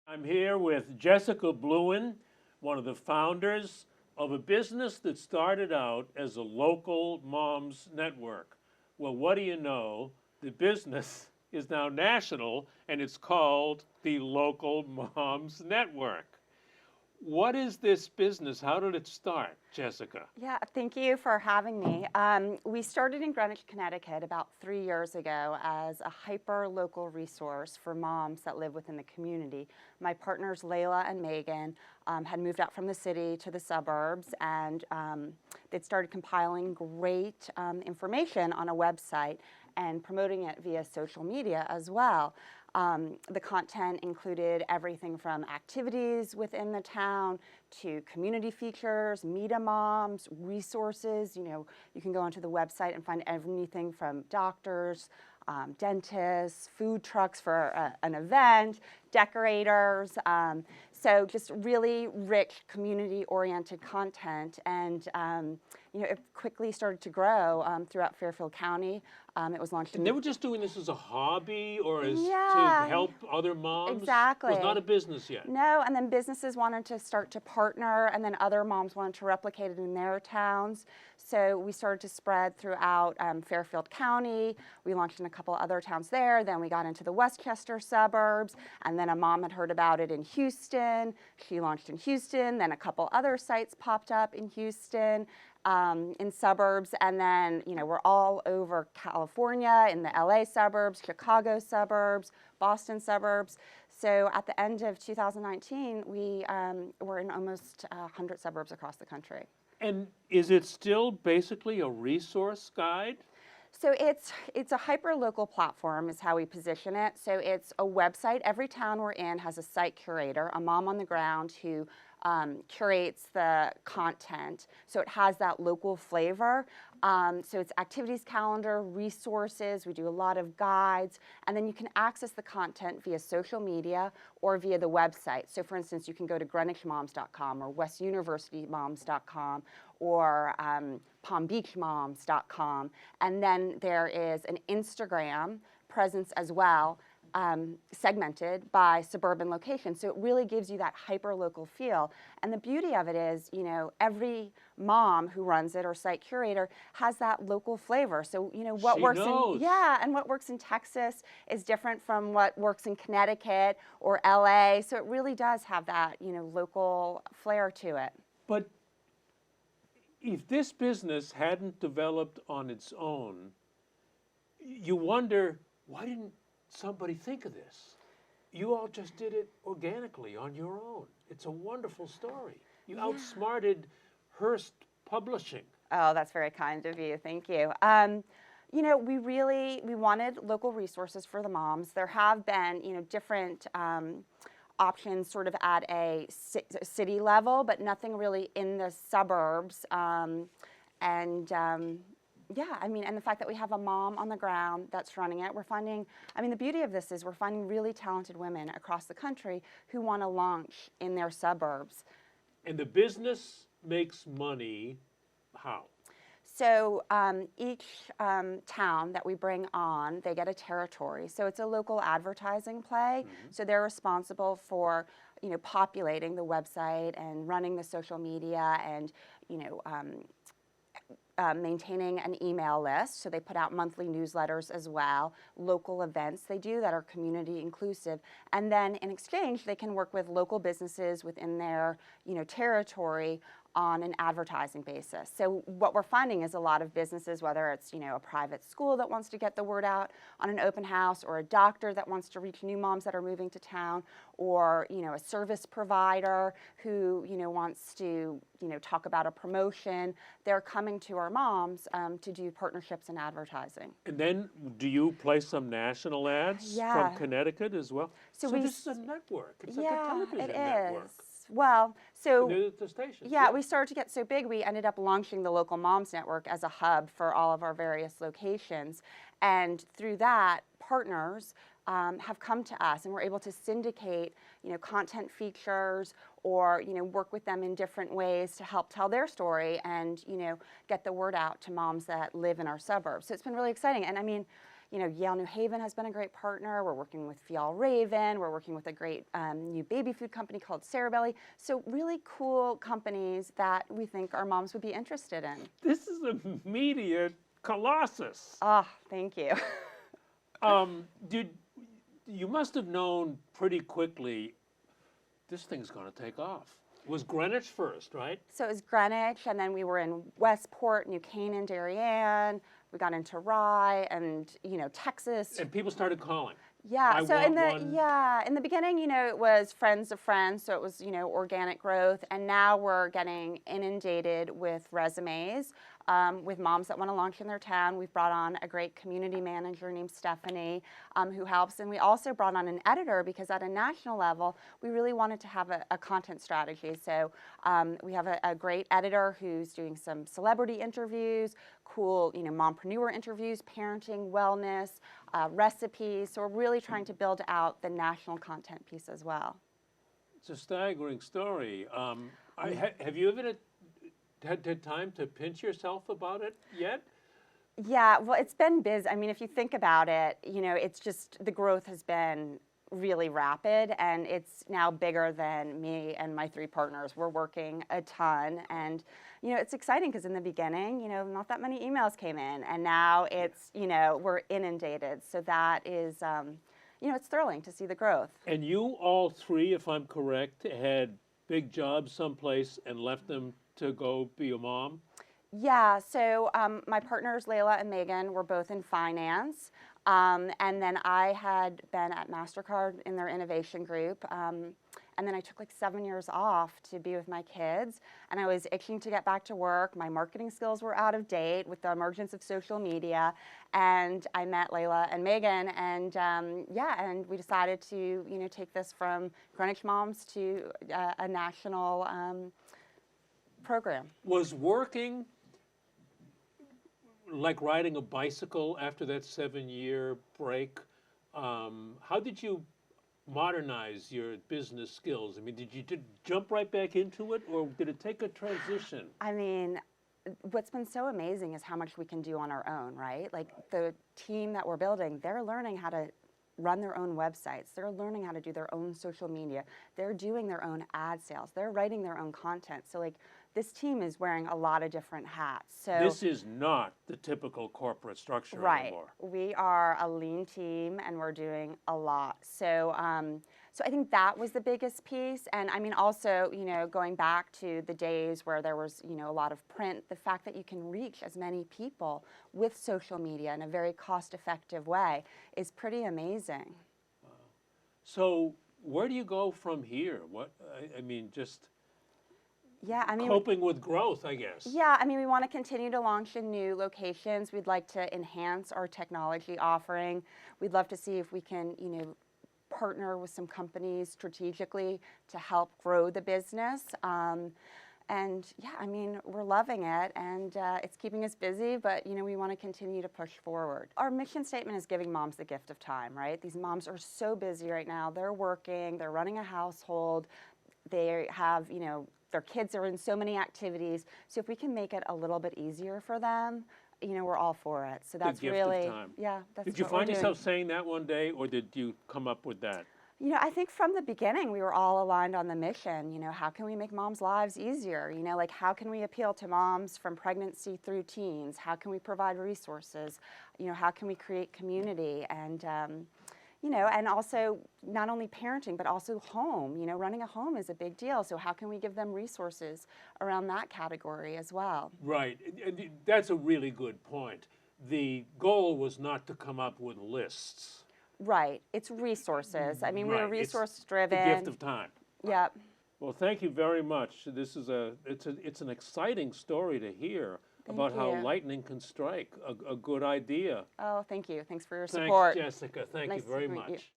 I'm here with Jessica Blouin, one of the founders of a business that started out as a local moms network. Well, what do you know? The business is now national and it's called the Local Moms Network. What is this business? How did it start, Jessica? Yeah, thank you for having me. We started in Greenwich, Connecticut about 3 years ago as a hyper-local resource for moms that live within the community. My partners, Layla and Megan, had moved out from the city to the suburbs, and they'd started compiling great information on a website and promoting it via social media as well. The content included everything from activities within the town to community features, meet-a moms, resources. You can go onto the website and find anything from doctors, dentists, food trucks for an event, decorators. So just really rich community-oriented content, and it quickly started to grow throughout Fairfield County. It was launched. And they were just doing this as a hobby or as Yeah, to help other moms? exactly. It was not a business yet. No, and then businesses wanted to start to partner, and then other moms wanted to replicate it in their towns. So we started to spread throughout Fairfield County. We launched in a couple other towns there. Then we got into the Westchester suburbs, and then a mom had heard about it in Houston. She launched in Houston. Then a couple other sites popped up in Houston. In suburbs, and then we're all over California, in the LA suburbs, Chicago suburbs, Boston suburbs. So at the end of 2019, we were in almost 100 suburbs across the country. And is it still basically a resource guide? So it's a hyper-local platform is how we position it. So it's a website. Every town we're in has a site curator, a mom on the ground who curates the content. So it has that local flavor. So it's activities calendar, resources. We do a lot of guides. And then you can access the content via social media or via the website. So for instance, you can go to greenwichmoms.com or westuniversitymoms.com or palmbeachmoms.com. And then there is an Instagram presence as well, segmented by suburban location. So it really gives you that hyper-local feel. And the beauty of it is, every mom who runs it or site curator has that local flavor. So, what She works knows. and what works in Texas is different from what works in Connecticut or LA. So it really does have that, local flair to it. But if this business hadn't developed on its own, you wonder, why didn't somebody think of this? You all just did it organically on your own. It's a wonderful story. You outsmarted Hearst Publishing. Oh, that's very kind of you. Thank you. We wanted local resources for the moms. There have been, different options sort of at a city level, but nothing really in the suburbs. And the fact that we have a mom on the ground that's running it, we're finding, the beauty of this is we're finding really talented women across the country who want to launch in their suburbs. And the business makes money how? So each town that we bring on, they get a territory. So it's a local advertising play. Mm-hmm. So they're responsible for, populating the website and running the social media and, maintaining an email list. So they put out monthly newsletters as well, local events they do that are community inclusive. And then in exchange, they can work with local businesses within their, territory on an advertising basis. So what we're finding is a lot of businesses, whether it's a private school that wants to get the word out on an open house, or a doctor that wants to reach new moms that are moving to town, or a service provider who wants to talk about a promotion, they're coming to our moms to do partnerships and advertising. And then do you play some national ads from Connecticut as well? So this is a network. It's like a television network. Well, so the stations. Yeah, we started to get so big, we ended up launching the Local Moms Network as a hub for all of our various locations. And through that, partners have come to us, and we're able to syndicate, content features or, work with them in different ways to help tell their story and, get the word out to moms that live in our suburbs. So it's been really exciting. And Yale New Haven has been a great partner. We're working with Fjallraven. We're working with a great new baby food company called Cerebelly. So really cool companies that we think our moms would be interested in. This is a media colossus. Ah, thank you. Did you must have known pretty quickly this thing's going to take off. It was Greenwich first, right? So it was Greenwich, and then we were in Westport, New Canaan, Darien. We got into Rye and, Texas. And people started calling. Yeah. So in one. the beginning, it was friends of friends, so it was, organic growth, and now we're getting inundated with resumes. With moms that want to launch in their town. We've brought on a great community manager named Stephanie who helps. And we also brought on an editor because at a national level, we really wanted to have a content strategy. So we have a great editor who's doing some celebrity interviews, cool, mompreneur interviews, parenting, wellness, recipes. So we're really trying to build out the national content piece as well. It's a staggering story. Have you ever had time to pinch yourself about it yet? Yeah, well, it's been busy. I mean, if you think about it, it's just the growth has been really rapid, and it's now bigger than me and my 3 partners. We're working a ton, and it's exciting because in the beginning, not that many emails came in, and now it's, we're inundated. So that is, it's thrilling to see the growth. And you all 3, if I'm correct, had big jobs someplace and left them to go be a mom? Yeah, so my partners, Layla and Megan, were both in finance. And then I had been at MasterCard in their innovation group. And then I took like 7 years off to be with my kids. And I was itching to get back to work. My marketing skills were out of date with the emergence of social media. And I met Layla and Megan. And and we decided to, take this from Greenwich Moms to a national program. Was working like riding a bicycle after that 7-year break? How did you modernize your business skills? I mean, did you jump right back into it, or did it take a transition? I mean, what's been so amazing is how much we can do on our own, right? Like the team that we're building, they're learning how to run their own websites. They're learning how to do their own social media. They're doing their own ad sales. They're writing their own content. So like this team is wearing a lot of different hats. So this is not the typical corporate structure anymore. We are a lean team and we're doing a lot. So so I think that was the biggest piece. And I mean also, going back to the days where there was, a lot of print, the fact that you can reach as many people with social media in a very cost-effective way is pretty amazing. Wow. So where do you go from here? Just coping with growth, I guess. Yeah, I mean, we want to continue to launch in new locations. We'd like to enhance our technology offering. We'd love to see if we can, partner with some companies strategically to help grow the business. And yeah, I mean, we're loving it, and it's keeping us busy, but we want to continue to push forward. Our mission statement is giving moms the gift of time, right? These moms are so busy right now. They're working, they're running a household, they have, their kids are in so many activities. So if we can make it a little bit easier for them, we're all for it. So that's the gift really, of time. yeah. That's did you find yourself saying that one day, or did you come up with that? I think from the beginning we were all aligned on the mission. How can we make moms' lives easier? Like how can we appeal to moms from pregnancy through teens? How can we provide resources? How can we create community? And and also not only parenting, but also home. Running a home is a big deal. So how can we give them resources around that category as well? Right. And that's a really good point. The goal was not to come up with lists. Right. It's resources. I mean, we're resource driven. The gift of time. Yep. Well, thank you very much. This is it's an exciting story to hear about how lightning can strike. A good idea. Oh, thank you. Thanks for your support. Thanks, Jessica. Thank you very much.